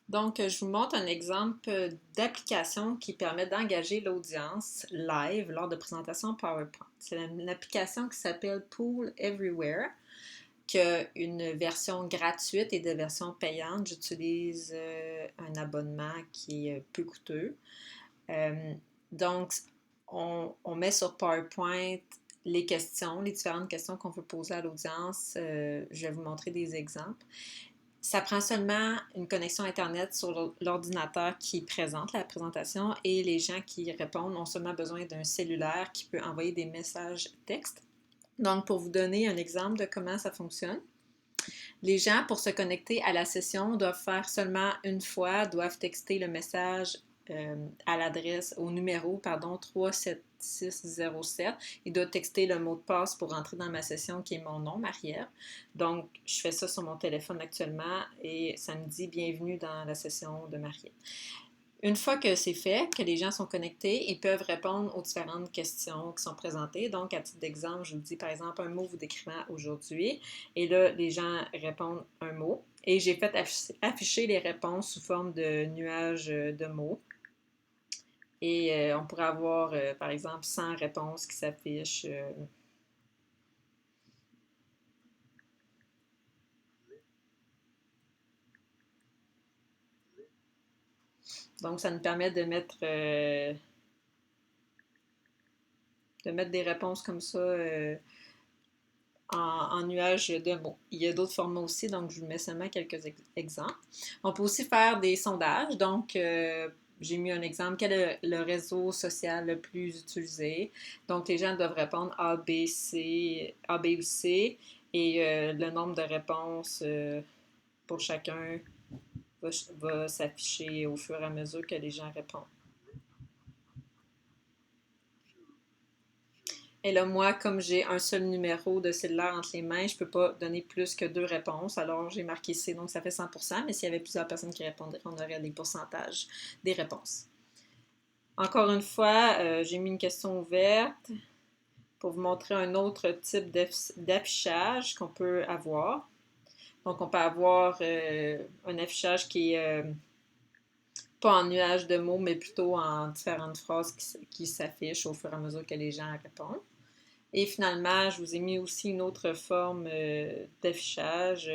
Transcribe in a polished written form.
Donc, je vous montre un exemple d'application qui permet d'engager l'audience live lors de présentations PowerPoint. C'est une application qui s'appelle Pool Everywhere, qui a une version gratuite et des versions payantes. J'utilise un abonnement qui est peu coûteux. Euh, donc, on met sur PowerPoint les questions, les différentes questions qu'on veut poser à l'audience. Je vais vous montrer des exemples. Ça prend seulement une connexion Internet sur l'ordinateur qui présente la présentation et les gens qui répondent ont seulement besoin d'un cellulaire qui peut envoyer des messages texte. Donc, pour vous donner un exemple de comment ça fonctionne, les gens, pour se connecter à la session, doivent faire seulement une fois, doivent texter le message à l'adresse, au numéro, pardon, 37607. Ils doivent texter le mot de passe pour entrer dans ma session qui est mon nom, Marie-Ève. Donc, je fais ça sur mon téléphone actuellement et ça me dit bienvenue dans la session de Marie-Ève. Une fois que c'est fait, que les gens sont connectés, ils peuvent répondre aux différentes questions qui sont présentées. Donc, à titre d'exemple, je vous dis par exemple un mot vous décrivant aujourd'hui. Et là, les gens répondent un mot. Et j'ai fait afficher les réponses sous forme de nuages de mots. Et on pourrait avoir, par exemple, 100 réponses qui s'affichent. Donc, ça nous permet de mettre des réponses comme ça en nuage de mots. Il y a d'autres formats aussi, donc je vous mets seulement quelques exemples. On peut aussi faire des sondages, donc j'ai mis un exemple. Quel est le réseau social le plus utilisé? Donc les gens doivent répondre A, B, C, A, B ou C, et le nombre de réponses pour chacun va s'afficher au fur et à mesure que les gens répondent. Et là, moi, comme j'ai un seul numéro de cellulaire entre les mains, je ne peux pas donner plus que deux réponses. Alors, j'ai marqué C, donc ça fait 100%, mais s'il y avait plusieurs personnes qui répondraient, on aurait des pourcentages des réponses. Encore une fois, j'ai mis une question ouverte pour vous montrer un autre type d'affichage qu'on peut avoir. Donc, on peut avoir un affichage qui est pas en nuage de mots, mais plutôt en différentes phrases qui s'affichent au fur et à mesure que les gens répondent. Et finalement, je vous ai mis aussi une autre forme d'affichage